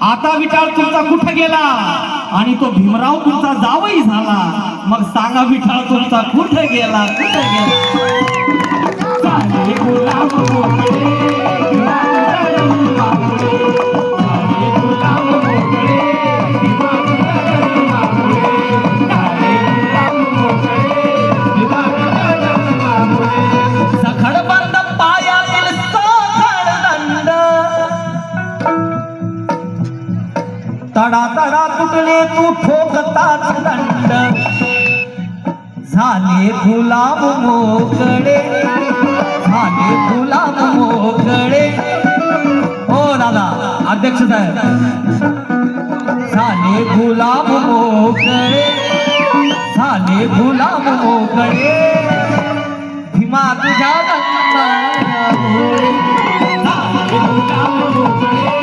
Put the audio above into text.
आता विठाळ तुमचा कुठे गेला आणि तो भीमराव तुमचा जावई झाला, मग सांगा विठाळ तुमचा कुठे गेला, कुठे गेला? झाले गुलाम मोकळे, सखडबंद पायातील सखड दंड, तडा तडा तुटले तू ठोकताच दंड, झाले गुलाम मोकळे, झाले गुलाम मोकळे. हो दादा अध्यक्ष साहेब, झाले गुलाम मोकळे, झाले गुलाम मोकळे, भीमा तुझ्या जन्मामुळे झाले गुलाम मोकळे.